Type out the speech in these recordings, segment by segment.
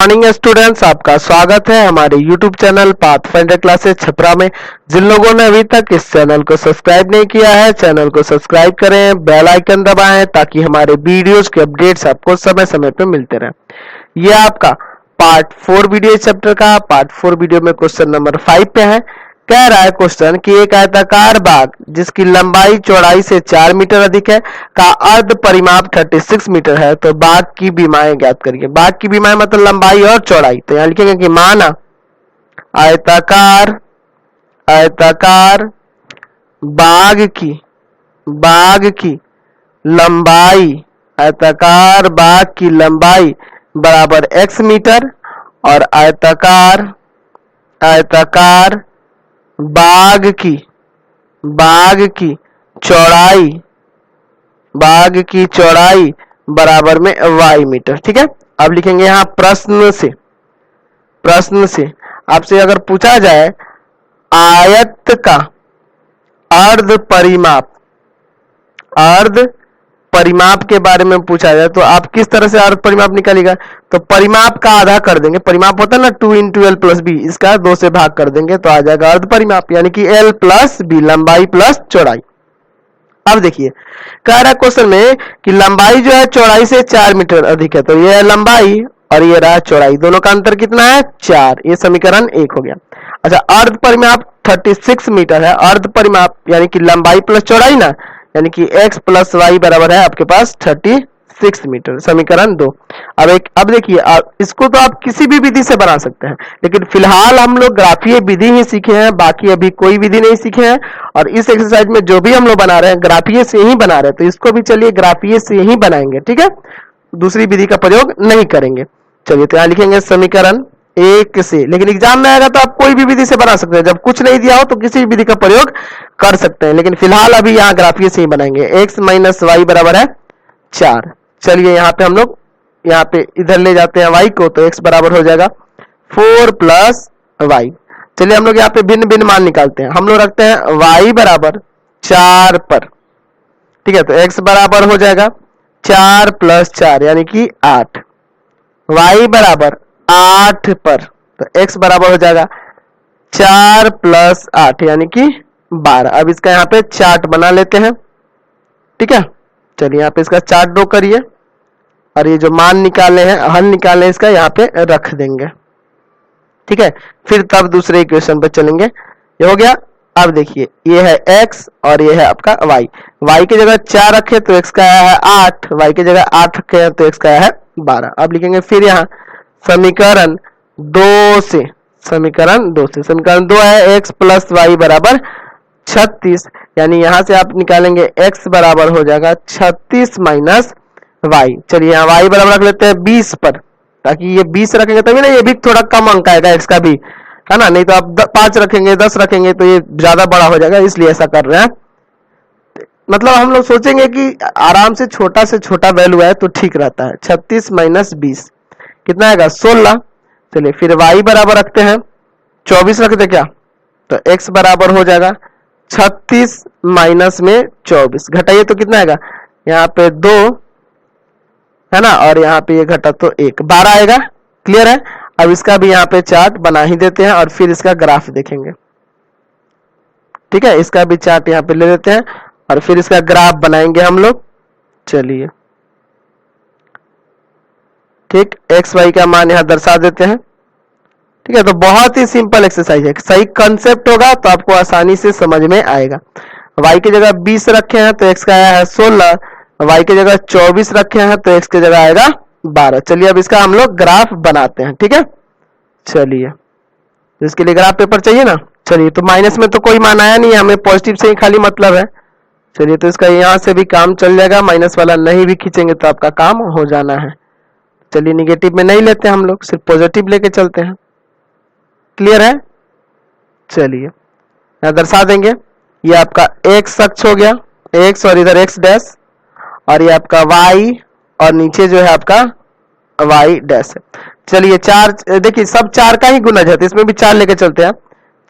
Morning students, आपका स्वागत है हमारे YouTube channel pathfinder classes Chhapra में। जिन लोगों ने अभी तक इस चैनल को सब्सक्राइब नहीं किया है, चैनल को सब्सक्राइब करें, बेल आइकन दबाएं ताकि हमारे वीडियोस के अपडेट्स आपको समय समय पे मिलते रहे। ये आपका पार्ट 4 वीडियो चैप्टर का पार्ट 4 वीडियो में क्वेश्चन नंबर 5 पे है। कह रहा है क्वेश्चन कि एक आयताकार बाग जिसकी लंबाई चौड़ाई से 4 मीटर अधिक है का अर्ध परिमाप 36 मीटर है, तो बाग की बीमाएं ज्ञात करिए। बाग की बीमाएं मतलब लंबाई और चौड़ाई। तो यहां लिखेंगे कि माना आयताकार आयताकार बाग की लंबाई आयताकार बाग की लंबाई बराबर x मीटर और आयताकार बाग की चौड़ाई बराबर में y मीटर। ठीक है, अब लिखेंगे यहां प्रश्न से आपसे अगर पूछा जाए आयत का अर्ध परिमाप के बारे में पूछा जाए तो आप किस तरह से अर्ध परिमाप निकालेगा। तो परिमाप का आधा कर देंगे, परिमाप होता है ना 2 × l + b, इसका 2 से भाग कर देंगे तो आ जाएगा अर्ध परिमाप, यानी कि l + b, लंबाई प्लस चौड़ाई। अब देखिए कह रहा है क्वेश्चन में कि लंबाई जो है चौड़ाई से 4 मीटर अधिक है, तो ये है लंबाई और ये रहा चौड़ाई, दोनों का अंतर कितना है 4। ये समीकरण 1 हो गया। अच्छा, अर्ध परिमाप 36 मीटर है, अर्ध परिमाप यानी कि लंबाई प्लस चौड़ाई ना, यानी कि x + y बराबर है आपके पास 36 मीटर, समीकरण 2। अब देखिए इसको तो आप किसी भी विधि से बना सकते हैं, लेकिन फिलहाल हम लोग ग्राफीय विधि ही सीखे हैं, बाकी अभी कोई विधि नहीं सीखे हैं। और इस एक्सरसाइज में जो भी हम लोग बना रहे हैं ग्राफीय से ही बना रहे हैं, तो इसको भी चलिए ग्राफीय से ही बनाएंगे। ठीक है, दूसरी विधि का प्रयोग नहीं करेंगे। चलिए तो यहाँ लिखेंगे समीकरण 1 से, लेकिन एग्जाम में आएगा तो आप कोई भी विधि से बना सकते हैं, जब कुछ नहीं दिया हो तो किसी भी विधि का प्रयोग कर सकते हैं, लेकिन फिलहाल अभी यहाँ ग्राफीय से ही बनाएंगे। x - y बराबर है 4। चलिए यहाँ पे हम लोग यहाँ पे इधर ले जाते हैं y को, तो x बराबर हो जाएगा 4 + y। चलिए हम लोग यहाँ पे भिन्न भिन्न मान निकालते हैं। हम लोग रखते हैं y बराबर 4 पर। ठीक है, तो x बराबर हो जाएगा 4 + 4 यानी कि 8, y बराबर 8 पर, तो x बराबर हो जाएगा 4 + 8 यानी कि 12। अब इसका यहाँ पे चार्ट बना लेते हैं। ठीक है, चलिए यहाँ पे इसका चार्ट ड्रॉ करिए और ये जो मान निकाले हैं, हल निकाले हैं, इसका यहाँ पे रख देंगे। ठीक है, फिर तब दूसरे इक्वेशन पे चलेंगे। ये हो गया। अब देखिए ये है x और ये है आपका y की जगह 4 रखे तो x का आया है 8, y की जगह 8 रखे तो x का आया है 12। अब लिखेंगे फिर यहाँ समीकरण 2 है x + y बराबर 36, यानी यहां से आप निकालेंगे x बराबर हो जाएगा 36 - y। चलिए यहाँ y बराबर रख लेते हैं 20 पर, ताकि ये 20 रखेंगे तभी ना ये भी थोड़ा कम अंक आएगा x का भी, है ना, नहीं तो आप 5 रखेंगे 10 रखेंगे तो ये ज्यादा बड़ा हो जाएगा, इसलिए ऐसा कर रहे हैं। मतलब हम लोग सोचेंगे कि आराम से छोटा वैल्यू है तो ठीक रहता है। 36 - 20 कितना आएगा 16। चलिए फिर y बराबर रखते हैं 24 रखते क्या, तो x बराबर हो जाएगा 36 माइनस में 24, घटाइए तो कितना आएगा, यहाँ पे 2 है ना, और यहाँ पे ये घटा तो 1, 12 आएगा। क्लियर है। अब इसका भी यहाँ पे चार्ट बना ही देते हैं और फिर इसका ग्राफ देखेंगे। ठीक है, इसका भी चार्ट यहाँ पे ले लेते हैं और फिर इसका ग्राफ बनाएंगे हम लोग। चलिए ठीक, एक्स वाई का मान यहाँ दर्शा देते हैं। ठीक है, तो बहुत ही सिंपल एक्सरसाइज है, सही कंसेप्ट होगा तो आपको आसानी से समझ में आएगा। y की जगह 20 रखे हैं तो x का आया है 16, y की जगह 24 रखे हैं तो x की जगह आएगा 12। चलिए अब इसका हम लोग ग्राफ बनाते हैं। ठीक है, चलिए इसके लिए ग्राफ पेपर चाहिए ना। चलिए तो माइनस में तो कोई मान आया नहीं, हमें पॉजिटिव से ही खाली मतलब है। चलिए तो इसका यहाँ से भी काम चल जाएगा, माइनस वाला नहीं भी खींचेंगे तो आपका काम हो जाना है। चलिए निगेटिव में नहीं लेते हम लोग, सिर्फ पॉजिटिव लेके चलते हैं। क्लियर है। चलिए यहाँ दर्शा देंगे, ये आपका x अक्ष हो गया, x और इधर x डैश, और ये आपका y और नीचे जो है आपका y डैश है। चलिए 4, देखिए सब 4 का ही गुणज है तो इसमें भी 4 लेके चलते हैं।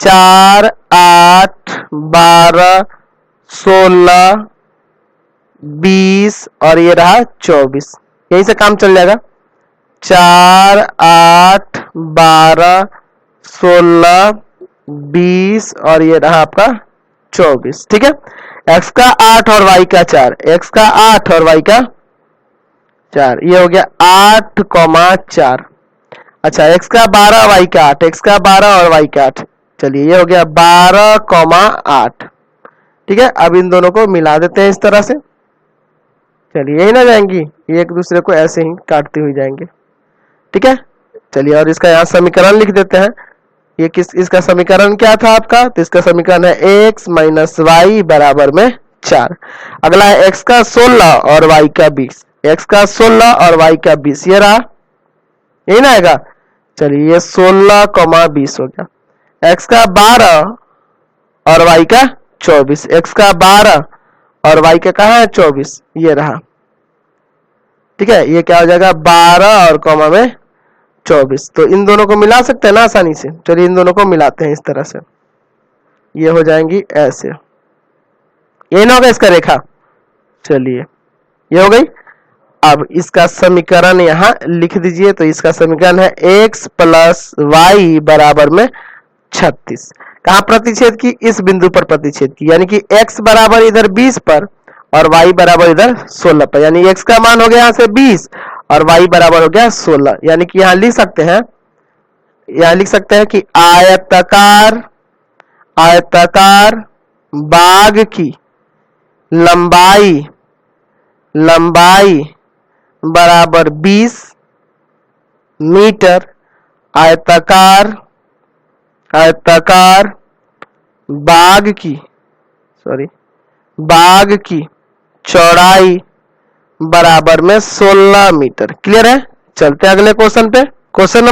4 8 12 16 20 और ये रहा 24, यहीं से काम चल जाएगा। 4, 8, 12, 16, 20 और ये रहा आपका 24। ठीक है, x का 8 और y का 4, x का 8 और y का 4, ये हो गया 8,4। अच्छा, x का 12 y का 8, x का 12 और y का 8, चलिए ये हो गया 12,8। ठीक है, अब इन दोनों को मिला देते हैं इस तरह से। चलिए यही ना जाएंगी, ये एक दूसरे को ऐसे ही काटती हुई जाएंगे। ठीक है, चलिए और इसका यहाँ समीकरण लिख देते हैं। ये इसका समीकरण क्या था आपका? तो इसका समीकरण है x माइनस वाई बराबर में 4। अगला है x का 16 और y का 20, x का 16 और y का 20, ये रहा, यही ना आएगा। चलिए ये 16,20 हो गया। x का 12 और y का 24, x का 12 और y का कहाँ है 24, ये रहा। ठीक है, ये क्या हो जाएगा 12 और कॉमा में 24। तो इन दोनों को मिला सकते हैं ना आसानी से। चलिए इन दोनों को मिलाते हैं इस तरह से, ये हो जाएंगी ऐसे, ये ना होगा इसका रेखा। चलिए ये हो गई। अब इसका समीकरण यहाँ लिख दीजिए। तो इसका समीकरण है x प्लस वाई बराबर में 36। कहाँ प्रतिच्छेद की? इस बिंदु पर प्रतिच्छेद की, यानी कि x बराबर इधर 20 पर और y बराबर इधर 16 पर, यानी x का मान हो गया यहाँ से 20 और y बराबर हो गया 16। यानी कि यहाँ लिख सकते हैं, यहाँ लिख सकते हैं कि आयताकार बाग की लंबाई बराबर 20 मीटर, आयताकार बाग की चौड़ाई बराबर में 16 मीटर। क्लियर है? चलते हैं अगले क्वेश्चन पे। Question number